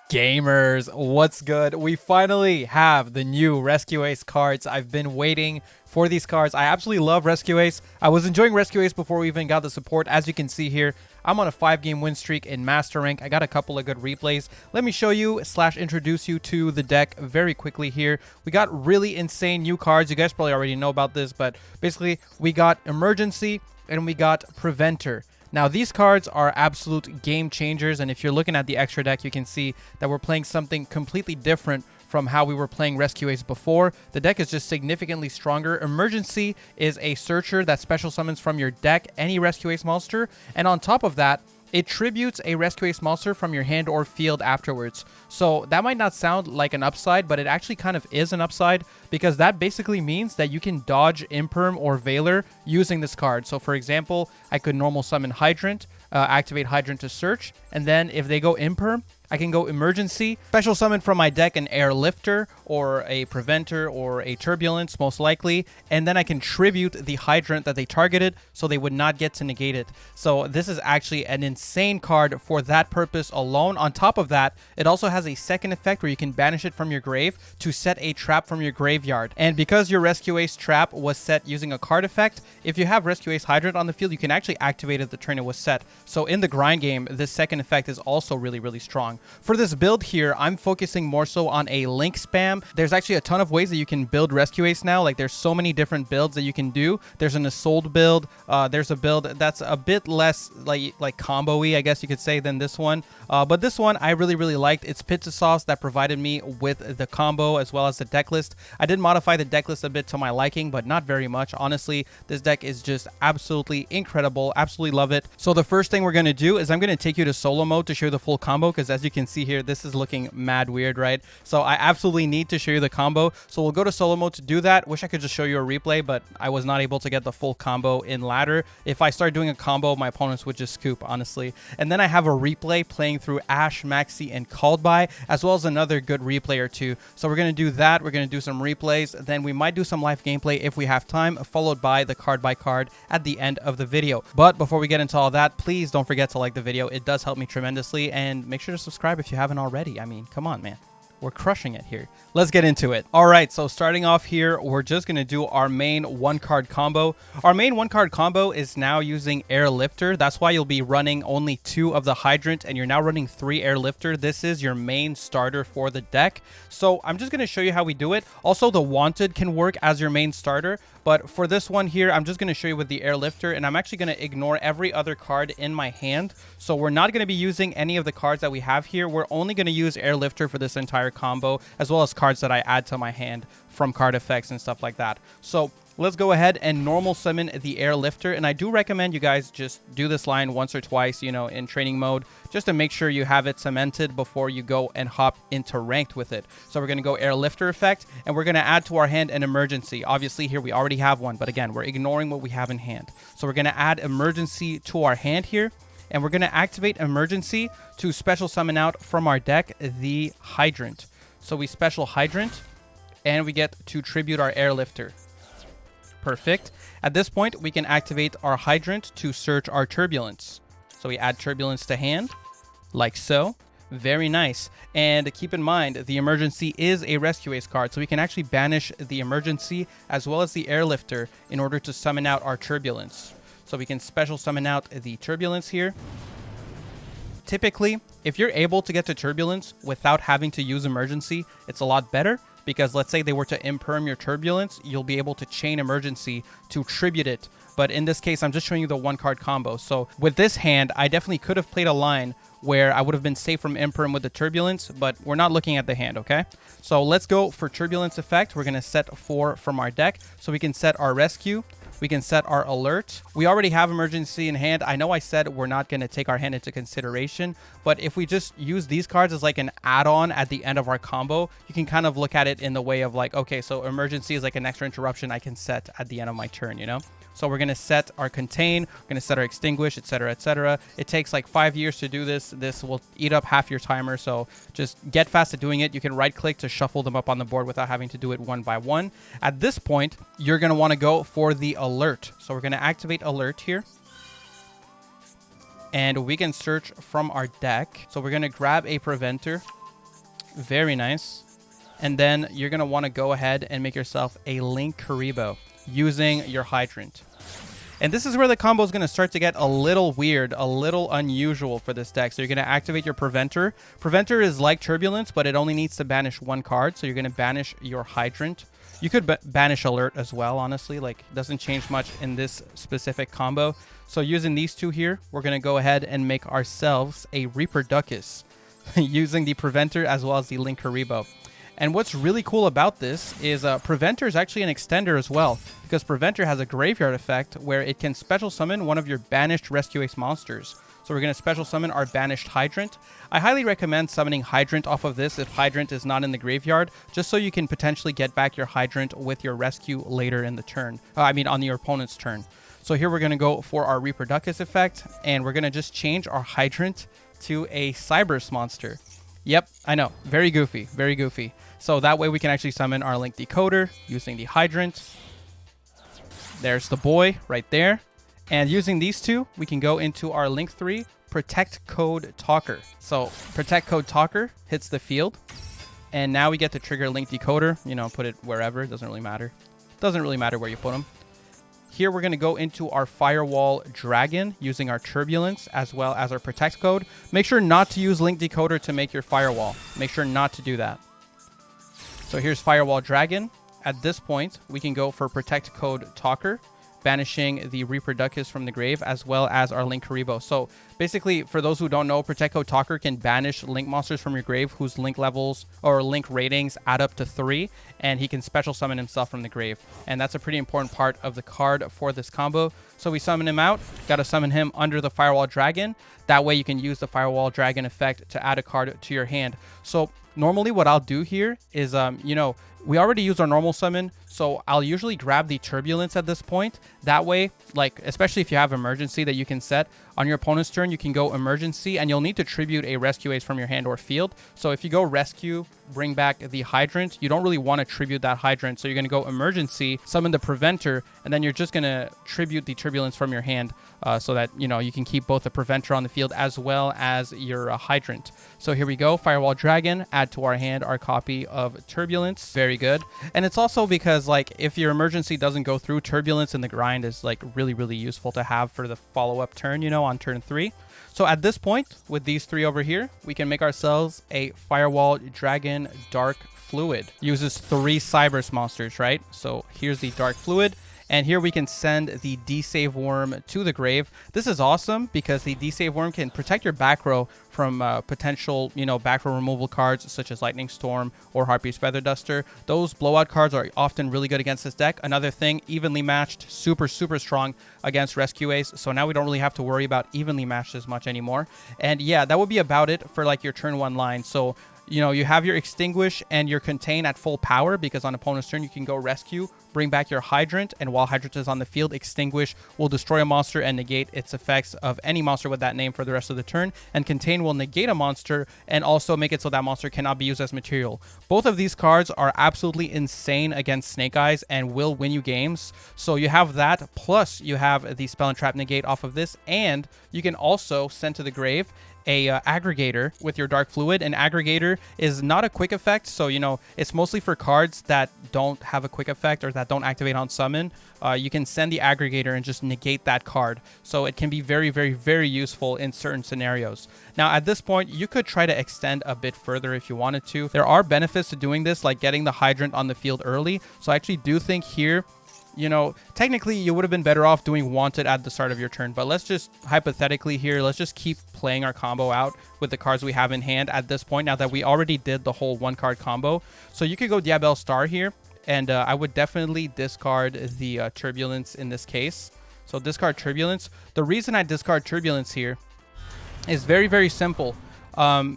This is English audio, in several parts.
Gamers, what's good? We finally have the new Rescue Ace cards. I've been waiting for these cards. I absolutely love Rescue Ace. I was enjoying Rescue Ace before we even got the support. As you can see here, I'm on a 5-game win streak in Master Rank. I got a couple of good replays. Let me show you / introduce you to the deck very quickly here. We got really insane new cards. You guys probably already know about this, but basically we got Emergency and we got Preventer. Now, these cards are absolute game changers, and if you're looking at the extra deck, you can see that we're playing something completely different from how we were playing Rescue Ace before. The deck is just significantly stronger. Emergency is a searcher that special summons from your deck any Rescue Ace monster, and on top of that, it tributes a Rescue Ace monster from your hand or field afterwards. So that might not sound like an upside, but it actually kind of is an upside because that basically means that you can dodge Imperm or Veiler using this card. So for example, I could normal summon Hydrant, activate Hydrant to search, and then if they go Imperm, I can go Emergency, special summon from my deck an Airlifter or a Preventer or a Turbulence, most likely, and then I can tribute the Hydrant that they targeted so they would not get to negate it. So this is actually an insane card for that purpose alone. On top of that, it also has a second effect where you can banish it from your grave to set a trap from your graveyard. And because your Rescue Ace trap was set using a card effect, if you have Rescue Ace Hydrant on the field, you can actually activate it the turn it was set. So in the grind game, this second effect is also really, really strong. For this build here, I'm focusing more so on a link spam. There's actually a ton of ways that you can build Rescue Ace now. Like, there's so many different builds that you can do. There's an Assault build. There's a build that's a bit less like combo-y, I guess you could say, than this one. But this one I really, really liked. It's Pizza Sauce that provided me with the combo as well as the deck list. I did modify the deck list a bit to my liking, but not very much. Honestly, this deck is just absolutely incredible. Absolutely love it. So the first thing we're going to do is I'm going to take you to solo mode to show you the full combo, because as you can see here, this is looking mad weird, right? So I absolutely need to show you the combo. So we'll go to solo mode to do that. Wish I could just show you a replay, but I was not able to get the full combo in ladder. If I start doing a combo, my opponents would just scoop, honestly. And then I have a replay playing through Ash, Maxi, and Called By, as well as another good replay or two. So we're going to do that. We're going to do some replays. Then we might do some live gameplay if we have time, followed by the card by card at the end of the video. But before we get into all that, please don't forget to like the video. It does help me tremendously, and make sure to subscribe if you haven't already. I mean, come on, man. We're crushing it here. Let's get into it. All right, so starting off here, we're just going to do our main one-card combo. Our main one-card combo is now using Airlifter. That's why you'll be running only 2 of the Hydrant, and you're now running 3 Airlifter. This is your main starter for the deck. So I'm just going to show you how we do it. Also, the Wanted can work as your main starter, but for this one here, I'm just going to show you with the Airlifter, and I'm actually going to ignore every other card in my hand. So we're not going to be using any of the cards that we have here. We're only going to use Airlifter for this entire combo, as well as cards that I add to my hand from card effects and stuff like that. So let's go ahead and normal summon the Airlifter, and I do recommend you guys just do this line once or twice, you know, in training mode, just to make sure you have it cemented before you go and hop into ranked with it. So we're going to go Airlifter effect, and we're going to add to our hand an Emergency. Obviously here we already have one, but again, we're ignoring what we have in hand. So we're going to add Emergency to our hand here, and we're going to activate Emergency to special summon out from our deck the Hydrant. So we special Hydrant, and we get to tribute our Airlifter. Perfect. At this point, we can activate our Hydrant to search our Turbulence. So we add Turbulence to hand, like so. Very nice. And keep in mind, the Emergency is a Rescue Ace card, so we can actually banish the Emergency as well as the Airlifter in order to summon out our Turbulence. So we can special summon out the Turbulence here. Typically, if you're able to get to Turbulence without having to use Emergency, it's a lot better, because let's say they were to Imperm your Turbulence, you'll be able to chain Emergency to tribute it. But in this case, I'm just showing you the one-card combo. So with this hand, I definitely could have played a line where I would have been safe from Imperm with the Turbulence, but we're not looking at the hand, okay? So let's go for Turbulence effect. We're going to set 4 from our deck. So we can set our Rescue. We can set our Alert. We already have Emergency in hand. I know I said we're not going to take our hand into consideration, but if we just use these cards as like an add-on at the end of our combo, you can kind of look at it in the way of like, okay, so Emergency is like an extra interruption I can set at the end of my turn, you know? So we're going to set our Contain, we're going to set our Extinguish, etc., etc. It takes like 5 years to do this. This will eat up half your timer, so just get fast at doing it. You can right-click to shuffle them up on the board without having to do it one by one. At this point, you're going to want to go for the Alert. So we're going to activate Alert here. And we can search from our deck. So we're going to grab a Preventer. Very nice. And then you're going to want to go ahead and make yourself a Linkuriboh using your Hydrant. And this is where the combo is going to start to get a little weird, a little unusual for this deck. So you're going to activate your Preventer. Preventer is like Turbulence, but it only needs to banish one card. So you're going to banish your Hydrant. You could banish Alert as well, honestly. Like, it doesn't change much in this specific combo. So using these two here, we're going to go ahead and make ourselves a Reaperduckus using the Preventer as well as the Linkuriboh. And what's really cool about this is Preventer is actually an extender as well, because Preventer has a graveyard effect where it can special summon one of your banished Rescue Ace monsters. So we're going to special summon our banished Hydrant. I highly recommend summoning Hydrant off of this if Hydrant is not in the graveyard, just so you can potentially get back your Hydrant with your rescue later in the turn. On your opponent's turn. So here we're going to go for our Reaperduckus effect, and we're going to just change our Hydrant to a Cyberse monster. Yep, I know. Very goofy. Very goofy. So that way we can actually summon our Link Decoder using the Hydrant. There's the boy right there. And using these two, we can go into our Link 3 Protect Code Talker. So Protect Code Talker hits the field. And now we get to trigger Link Decoder. You know, put it wherever. It doesn't really matter. Doesn't really matter where you put them. Here we're going to go into our Firewall Dragon using our Turbulence as well as our Protect Code. Make sure not to use Link Decoder to make your Firewall. Make sure not to do that. So here's Firewall Dragon. At this point, we can go for Protect Code Talker, banishing the Reaperduckus from the grave as well as our Linkuriboh. So basically, for those who don't know, Protect Code Talker can banish Link monsters from your grave whose Link levels or Link ratings add up to 3, and he can special summon himself from the grave. And that's a pretty important part of the card for this combo. So we summon him out, got to summon him under the Firewall Dragon. That way you can use the Firewall Dragon effect to add a card to your hand. So normally what I'll do here is, we already used our normal summon, so I'll usually grab the Turbulence at this point. That way, like, especially if you have Emergency that you can set, on your opponent's turn, you can go Emergency, and you'll need to tribute a Rescue Ace from your hand or field. So if you go Rescue, bring back the Hydrant, you don't really want to tribute that Hydrant, so you're going to go Emergency, summon the Preventer, and then you're just going to tribute the Turbulence from your hand so that, you can keep both the Preventer on the field as well as your Hydrant. So here we go, Firewall Dragon, add to our hand our copy of Turbulence. Very good. And it's also because, like, if your Emergency doesn't go through, Turbulence in the grind is, like, really, really useful to have for the follow-up turn, on turn 3. So at this point, with these 3 over here, we can make ourselves a Firewall Dragon Dark Fluid. Uses 3 Cyberse monsters, right? So here's the Dark Fluid. And here we can send the D-Save Worm to the grave. This is awesome because the D-Save Worm can protect your back row from potential, back row removal cards such as Lightning Storm or Harpy's Feather Duster. Those blowout cards are often really good against this deck. Another thing, evenly matched, super, super strong against Rescue Ace. So now we don't really have to worry about evenly matched as much anymore. And yeah, that would be about it for like your turn 1 line. So you have your Extinguish and your Contain at full power because on opponent's turn you can go Rescue, bring back your Hydrant, and while Hydrant is on the field, Extinguish will destroy a monster and negate its effects of any monster with that name for the rest of the turn, and Contain will negate a monster and also make it so that monster cannot be used as material. Both of these cards are absolutely insane against Snake Eyes and will win you games. So you have that, plus you have the Spell and Trap negate off of this, and you can also send to the grave a Aggregator with your Dark Fluid. An Aggregator is not a quick effect, so it's mostly for cards that don't have a quick effect or that don't activate on summon. You can send the Aggregator and just negate that card, so it can be very, very, very useful in certain scenarios. Now at this point you could try to extend a bit further if you wanted to. There are benefits to doing this, like getting the Hydrant on the field early. So I actually do think here, technically you would have been better off doing Wanted at the start of your turn, but let's just hypothetically here, let's just keep playing our combo out with the cards we have in hand at this point, now that we already did the whole 1-card combo. So you could go Diabel Star here, and I would definitely discard the Turbulence in this case. So discard Turbulence. The reason I discard Turbulence here is very, very simple.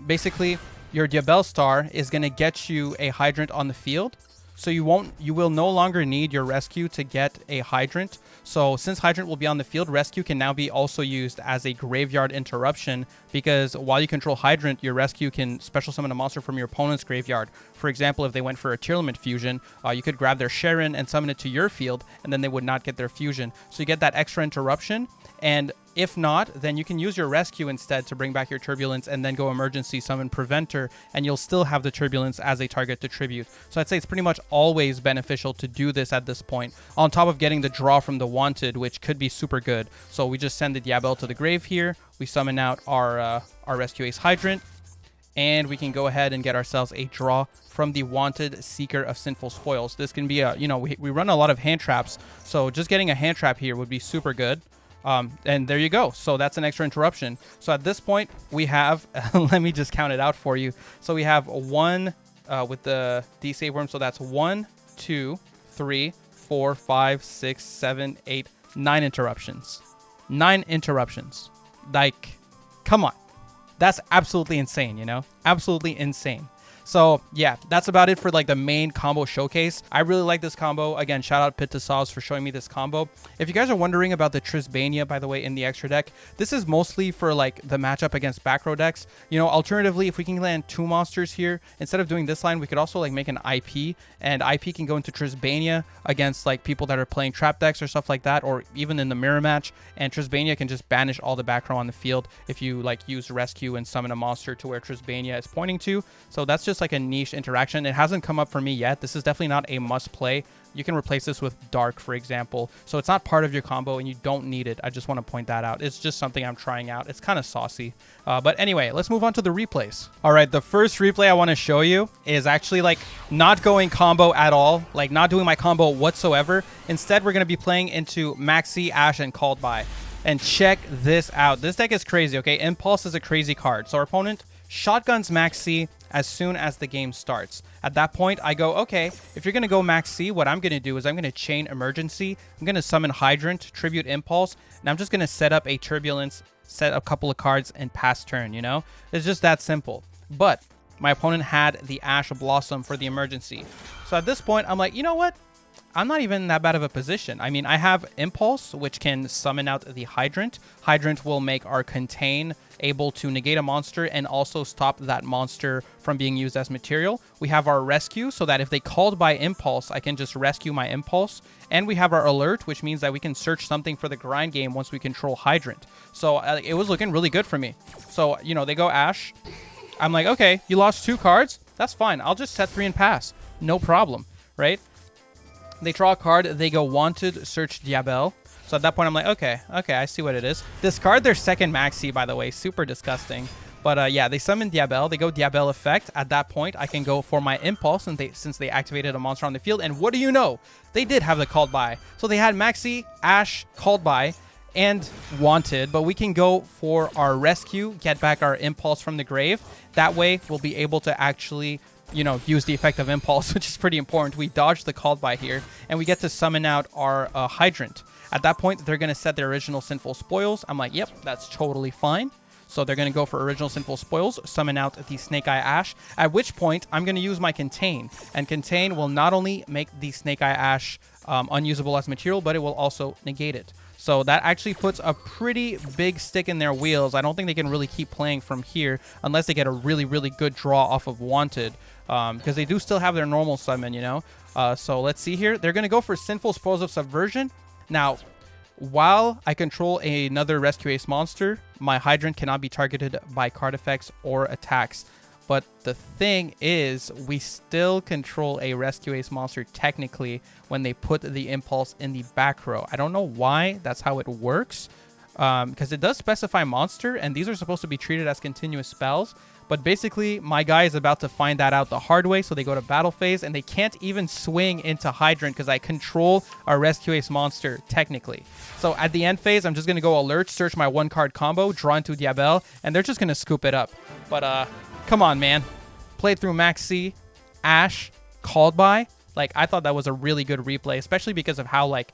Basically, your Diabel Star is going to get you a Hydrant on the field. So you will no longer need your Rescue to get a Hydrant. So since Hydrant will be on the field, Rescue can now be also used as a graveyard interruption, because while you control Hydrant, your Rescue can special summon a monster from your opponent's graveyard. For example, if they went for a Tearlament fusion, you could grab their Sharon and summon it to your field, and then they would not get their fusion. So you get that extra interruption, and If not, then you can use your rescue instead to bring back your turbulence and then go emergency summon Preventer, and you'll still have the turbulence as a target to tribute. So I'd say it's pretty much always beneficial to do this at this point, on top of getting the draw from the wanted, which could be super good. So we just send the Diabel to the grave here, we summon out our Rescue Ace Hydrant, and we can go ahead and get ourselves a draw from the wanted Seeker of Sinful Spoils. This can be a, you know, we run a lot of hand traps, so just getting a hand trap here would be super good. And there you go. So that's an extra interruption. So at this point, we have, let me just count it out for you. So we have one with the D-Save Worm. So that's 1, 2, 3, 4, 5, 6, 7, 8, 9 interruptions. 9 interruptions. Like, come on. That's absolutely insane, you know? Absolutely insane. So yeah, that's about it for like the main combo showcase. I really like this combo. Again, shout out Pit to Saws for showing me this combo. If you guys are wondering about the Trisbania, by the way, in the extra deck, this is mostly for like the matchup against back row decks. You know, alternatively, if we can land 2 monsters here, instead of doing this line, we could also like make an IP, and IP can go into Trisbania against like people that are playing trap decks or stuff like that, or even in the mirror match, and Trisbania can just banish all the back row on the field if you like use rescue and summon a monster to where Trisbania is pointing to. So that's just like a niche interaction. It hasn't come up for me yet. This is definitely not a must play. You can replace this with Dark, for example. So it's not part of your combo and you don't need it. I just want to point that out. It's just something I'm trying out. It's kind of saucy. But anyway, let's move on to the replays. All right, the first replay I want to show you is actually like not going combo at all, like not doing my combo whatsoever. Instead, we're going to be playing into Maxx, Ash, and Called By. And check this out. This deck is crazy, okay? Impulse is a crazy card. So our opponent shotguns Maxx as soon as the game starts. At that point, I go, okay, if you're going to go Maxx, what I'm going to do is I'm going to chain Emergency. I'm going to summon Hydrant, Tribute Impulse, and I'm just going to set up a Turbulence, set a couple of cards, and pass turn, you know? It's just that simple. But my opponent had the Ash Blossom for the Emergency. So at this point, I'm like, you know what? I'm not even that bad of a position. I mean, I have Impulse, which can summon out the Hydrant. Hydrant will make our Contain able to negate a monster and also stop that monster from being used as material. We have our Rescue, so that if they called by Impulse, I can just rescue my Impulse. And we have our Alert, which means that we can search something for the grind game once we control Hydrant. So it was looking really good for me. So, you know, they go Ash. I'm like, okay, you lost 2 cards? That's fine. I'll just set 3 and pass. No problem, right? They draw a card, they go Wanted, Search Diabel. So at that point, I'm like, okay, I see what it is. Discard their second Maxx, by the way, super disgusting. But yeah, they summon Diabel, they go Diabel effect. At that point, I can go for my Impulse since they activated a monster on the field. And what do you know? They did have the Called By. So they had Maxx, Ash, Called By, and Wanted. But we can go for our Rescue, get back our Impulse from the grave. That way, we'll be able to actually, you know, use the effect of Impulse, which is pretty important. We dodge the Called By here, and we get to summon out our Hydrant. At that point, they're going to set their original Sinful Spoils. I'm like, yep, that's totally fine. So they're going to go for original Sinful Spoils, summon out the Snake Eye Ash, at which point I'm going to use my Contain. And Contain will not only make the Snake Eye Ash unusable as material, but it will also negate it. So that actually puts a pretty big stick in their wheels. I don't think they can really keep playing from here unless they get a really, really good draw off of Wanted. Because they do still have their normal summon, you know. So let's see here. They're going to go for Sinful Spoils of Subversion. Now, while I control another Rescue Ace monster, my Hydrant cannot be targeted by card effects or attacks. But the thing is, we still control a Rescue Ace monster technically when they put the Impulse in the back row. I don't know why that's how it works. Because it does specify monster, and these are supposed to be treated as continuous spells. But basically, my guy is about to find that out the hard way, so they go to battle phase, and they can't even swing into Hydrant because I control our Rescue Ace monster, technically. So at the end phase, I'm just going to go Alert, search my 1-card combo, draw into Diabel, and they're just going to scoop it up. But come on, man. Played through Maxx, Ash, Called By. Like, I thought that was a really good replay, especially because of how, like,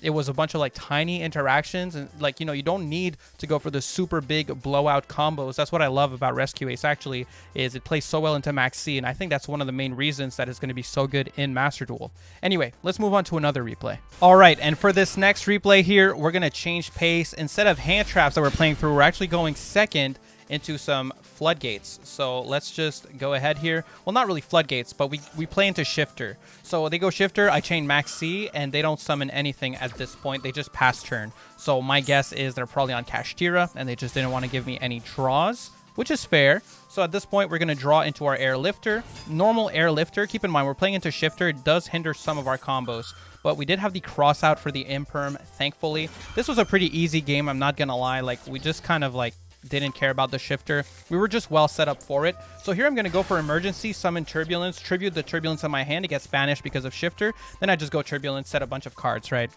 it was a bunch of, like, tiny interactions. And, like, you know, you don't need to go for the super big blowout combos. That's what I love about Rescue Ace, actually, is it plays so well into Maxx. And I think that's one of the main reasons that it's going to be so good in Master Duel. Anyway, let's move on to another replay. All right, and for this next replay here, we're going to change pace. Instead of hand traps that we're playing through, we're actually going second into some floodgates. So let's just go ahead here. Well, not really floodgates, but we play into Shifter. So they go Shifter, I chain Maxx, and they don't summon anything at this point. They just pass turn. So my guess is they're probably on Kashtira, and they just didn't want to give me any draws, which is fair. So at this point, we're going to draw into our Airlifter. Normal Airlifter, keep in mind, we're playing into Shifter. It does hinder some of our combos, but we did have the cross out for the Imperm, thankfully. This was a pretty easy game, I'm not going to lie. Like, we just kind of, like, didn't care about the Shifter. We were just well set up for it. So here I'm going to go for Emergency, summon Turbulence, tribute the Turbulence on my hand. It gets banished because of Shifter. Then I just go Turbulence, set a bunch of cards, right?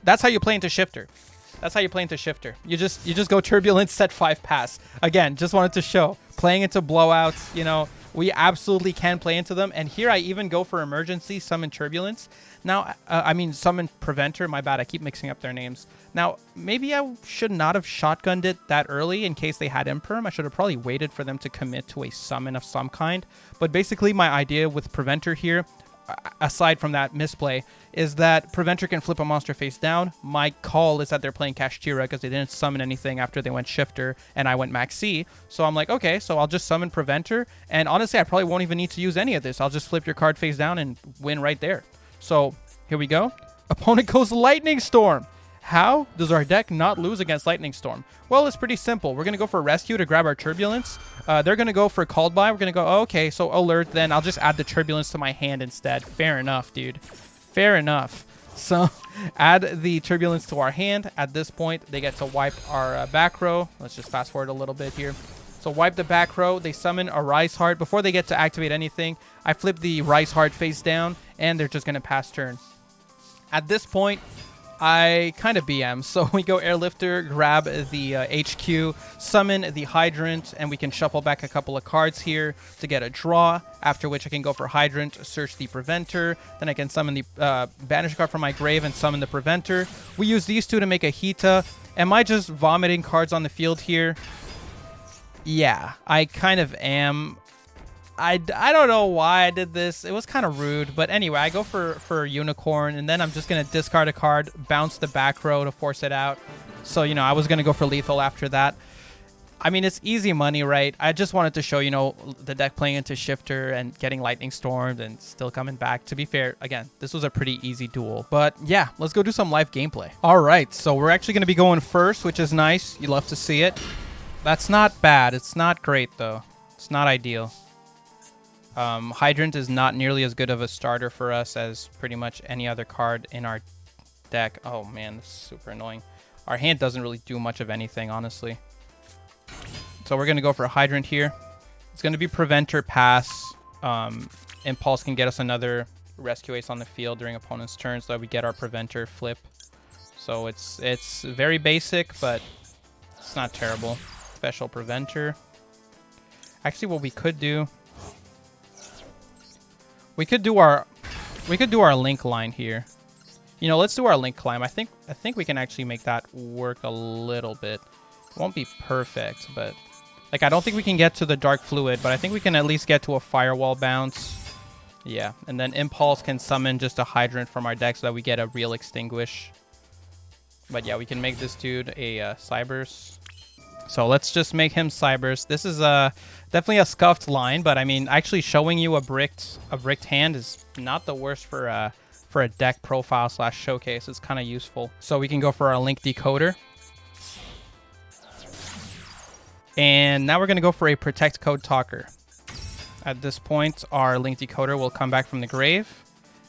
That's how you play into Shifter. That's how you play into Shifter. You just go Turbulence, set 5 pass. Again, just wanted to show. Playing into blowouts, you know, we absolutely can play into them. And here I even go for Emergency, summon Turbulence. Now, I mean, summon Preventer. My bad, I keep mixing up their names. Now, maybe I should not have shotgunned it that early in case they had Imperm. I should have probably waited for them to commit to a summon of some kind. But basically, my idea with Preventer here, aside from that misplay, is that Preventer can flip a monster face down. My call is that they're playing Kashtira because they didn't summon anything after they went Shifter and I went Maxx. So I'm like, okay, so I'll just summon Preventer. And honestly, I probably won't even need to use any of this. I'll just flip your card face down and win right there. So here we go. Opponent goes Lightning Storm. How does our deck not lose against Lightning Storm? Well, it's pretty simple. We're going to go for Rescue to grab our Turbulence. They're going to go for Called By. We're going to go, oh, okay, so Alert, then I'll just add the Turbulence to my hand instead. Fair enough, dude. Fair enough. So add the Turbulence to our hand. At this point, they get to wipe our back row. Let's just fast forward a little bit here. So wipe the back row. They summon a Rise Heart. Before they get to activate anything, I flip the Rise Heart face down, and they're just going to pass turn. At this point, I kind of BM, so we go Airlifter, grab the HQ, summon the Hydrant, and we can shuffle back a couple of cards here to get a draw, after which I can go for Hydrant, search the Preventer, then I can summon the banish card from my grave and summon the Preventer. We use these two to make a Hita. Am I just vomiting cards on the field here? Yeah, I kind of am. I don't know why I did this. It was kind of rude. But anyway, I go for Unicorn, and then I'm just going to discard a card, bounce the back row to force it out. So, you know, I was going to go for Lethal after that. I mean, it's easy money, right? I just wanted to show, you know, the deck playing into Shifter and getting Lightning Stormed and still coming back. To be fair, again, this was a pretty easy duel. But yeah, let's go do some live gameplay. All right, so we're actually going to be going first, which is nice. You love to see it. That's not bad. It's not great, though. It's not ideal. Hydrant is not nearly as good of a starter for us as pretty much any other card in our deck. Oh man, this is super annoying. Our hand doesn't really do much of anything, honestly. So we're going to go for a Hydrant here. It's going to be Preventer pass. Impulse can get us another Rescue Ace on the field during opponent's turn so that we get our Preventer flip. So it's very basic, but it's not terrible. Special Preventer. Actually, what we could do... We could do our link line here. You know, let's do our link climb. I think we can actually make that work a little bit. It won't be perfect, but like I don't think we can get to the Dark Fluid, but I think we can at least get to a Firewall bounce. Yeah, and then Impulse can summon just a Hydrant from our deck so that we get a real Extinguish. But yeah, we can make this dude a Cybers. So let's just make him Cybers. This is definitely a scuffed line, but I mean, actually showing you a bricked hand is not the worst for a deck profile / showcase. It's kind of useful. So we can go for our Link Decoder. And now we're going to go for a Protect Code Talker. At this point, our Link Decoder will come back from the grave.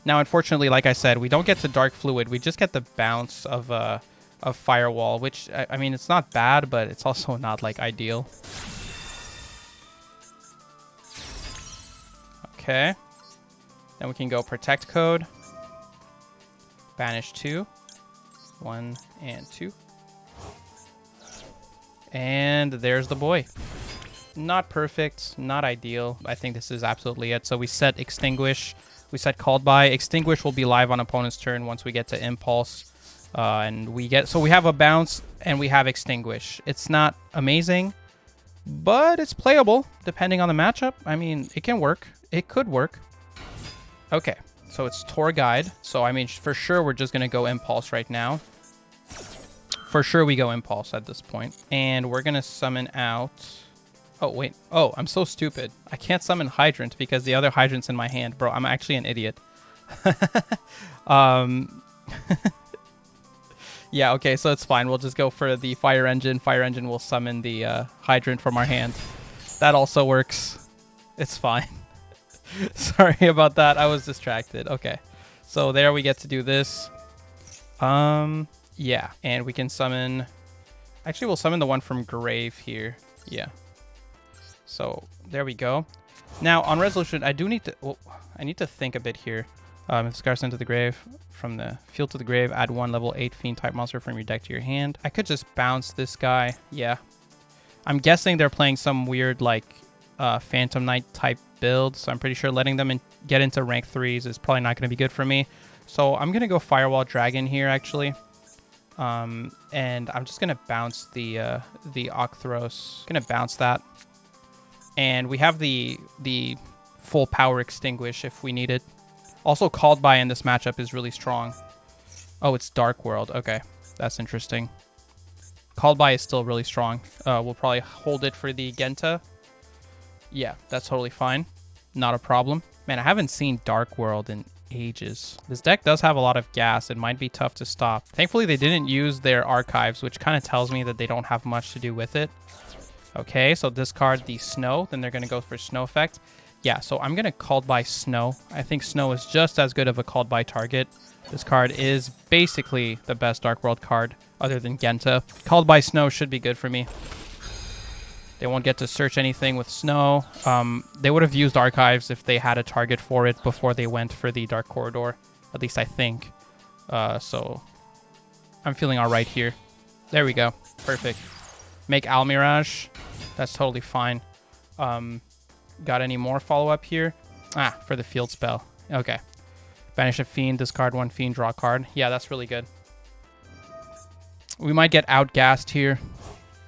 Now, unfortunately, like I said, we don't get to Dark Fluid. We just get the bounce of Firewall, which, I mean, it's not bad, but it's also not, like, ideal. Okay. Then we can go Protect Code. Banish 2. 1 and 2. And there's the boy. Not perfect, not ideal. I think this is absolutely it. So we set Extinguish. We set Called By. Extinguish will be live on opponent's turn once we get to Impulse. And we have a bounce and we have Extinguish. It's not amazing, but it's playable depending on the matchup. I mean, it can work. It could work. Okay, so it's Tour Guide. So, I mean, for sure, we're just going to go Impulse right now. For sure we go Impulse at this point. And we're going to summon out... Oh, wait. Oh, I'm so stupid. I can't summon Hydrant because the other Hydrant's in my hand. Bro, I'm actually an idiot. Yeah, okay, so it's fine. We'll just go for the Fire Engine. Fire Engine will summon the Hydrant from our hand. That also works. It's fine. Sorry about that. I was distracted. Okay. So there we get to do this. Yeah. And we can summon... Actually, we'll summon the one from Grave here. Yeah. So there we go. Now, on Resolution, I do need to... Well, I need to think a bit here. If this card sent to the grave, from the field to the grave, add 1 level 8 fiend type monster from your deck to your hand. I could just bounce this guy. Yeah. I'm guessing they're playing some weird, like, Phantom Knight type build. So I'm pretty sure letting them get into rank 3s is probably not going to be good for me. So I'm going to go Firewall Dragon here, actually. And I'm just going to bounce the Octhros. Going to bounce that. And we have the full power extinguish if we need it. Also, Called By in this matchup is really strong. Oh, it's Dark World. Okay, that's interesting. Called By is still really strong. We'll probably hold it for the Genta. Yeah, that's totally fine. Not a problem. Man, I haven't seen Dark World in ages. This deck does have a lot of gas. It might be tough to stop. Thankfully, they didn't use their archives, which kind of tells me that they don't have much to do with it. Okay, so discard the Snow. Then they're going to go for Snow effect. Yeah, so I'm going to Called By Snow. I think Snow is just as good of a Called By target. This card is basically the best Dark World card other than Genta. Called By Snow should be good for me. They won't get to search anything with Snow. They would have used Archives if they had a target for it before they went for the Dark Corridor. At least I think. So I'm feeling all right here. There we go. Perfect. Make Almirage. That's totally fine. Got any more follow-up here? Ah, for the field spell. Okay. Banish a Fiend, discard 1 Fiend, draw a card. Yeah, that's really good. We might get outgassed here,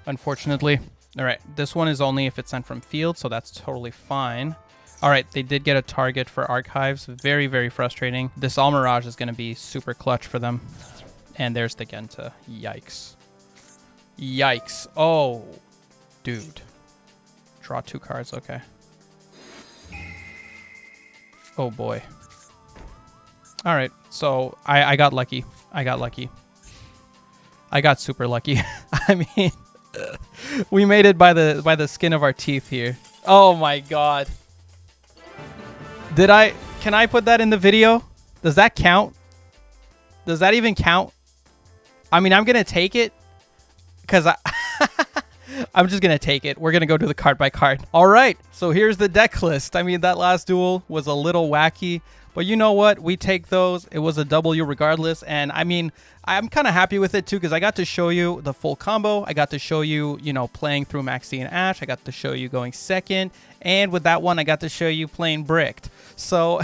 unfortunately. All right, this one is only if it's sent from field, so that's totally fine. All right, they did get a target for Archives. Very, very frustrating. This Almirage is going to be super clutch for them. And there's the Genta. Yikes. Yikes. Oh, dude. Draw 2 cards. Okay. Oh, boy. All right, so I got lucky. I got lucky. I got super lucky. I mean, we made it by the skin of our teeth here. Oh my god. Can I put that in the video? Does that count? Does that even count? I mean, I'm going to take it because I'm just going to take it. We're going to go do the card by card. All right. So here's the deck list. I mean, that last duel was a little wacky, but you know what? We take those. It was a W regardless. And I mean, I'm kind of happy with it too, because I got to show you the full combo. I got to show you, playing through Maxx and Ash. I got to show you going second. And with that one, I got to show you playing Bricked. So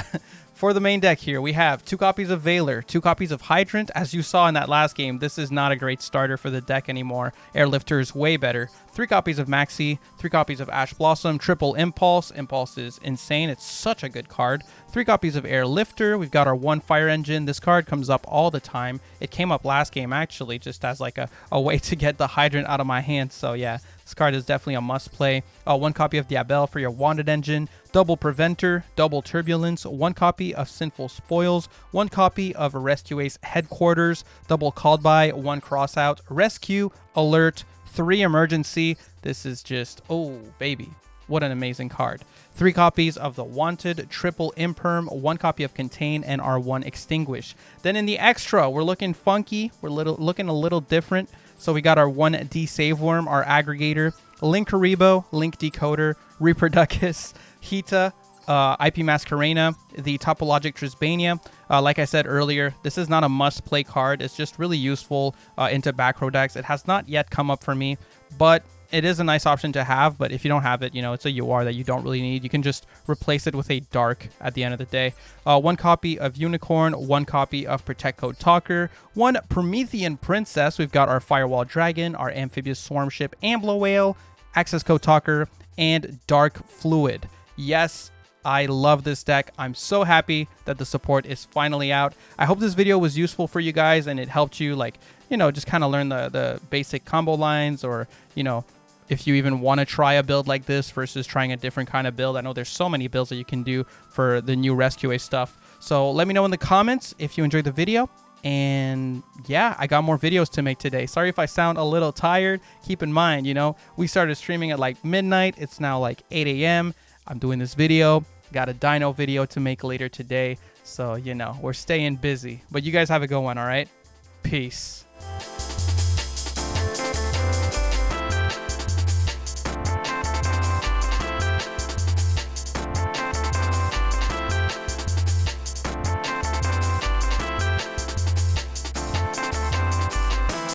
for the main deck here, we have 2 copies of Veiler, 2 copies of Hydrant. As you saw in that last game, this is not a great starter for the deck anymore. Airlifter is way better. 3 copies of Maxi, 3 copies of Ash Blossom, triple Impulse. Impulse is insane. It's such a good card. 3 copies of Airlifter. We've got our 1 Fire Engine. This card comes up all the time. It came up last game, actually, just as like a way to get the Hydrant out of my hand. So yeah, this card is definitely a must play. 1 copy of Diabel for your Wanted Engine. Double Preventer, double Turbulence, 1 copy of Sinful Spoils, 1 copy of Rescue Ace Headquarters, double Called By, 1 Crossout, Rescue, Alert, 3 Emergency. This is just, oh, baby. What an amazing card. 3 copies of the Wanted, triple Imperm, 1 copy of Contain, and our 1 Extinguish. Then in the extra, we're looking funky. We're looking a little different. So we got our 1 D-Save Worm, our Aggregator, Link Haribo, Link Decoder, Reproducus, Hita, IP Masquerena, the Topologic Trisbania. Like I said earlier, this is not a must-play card. It's just really useful into back row decks. It has not yet come up for me, but it is a nice option to have. But if you don't have it, it's a UR that you don't really need. You can just replace it with a Dark at the end of the day. 1 copy of Unicorn, 1 copy of Protect Code Talker, 1 Promethean Princess. We've got our Firewall Dragon, our Amphibious Swarm Ship, Amblo Whale, Access Code Talker, and Dark Fluid. Yes, I love this deck. I'm so happy that the support is finally out. I hope this video was useful for you guys and it helped you, like, you know, just kind of learn the basic combo lines, or, you know, if you even want to try a build like this versus trying a different kind of build. I know there's so many builds that you can do for the new Rescue Ace stuff. So let me know in the comments if you enjoyed the video. And yeah, I got more videos to make today. Sorry if I sound a little tired. Keep in mind, you know, we started streaming at like midnight. It's now like 8 a.m. I'm doing this video. Got a dino video to make later today. So, you know, we're staying busy. But you guys have a good one, all right? Peace.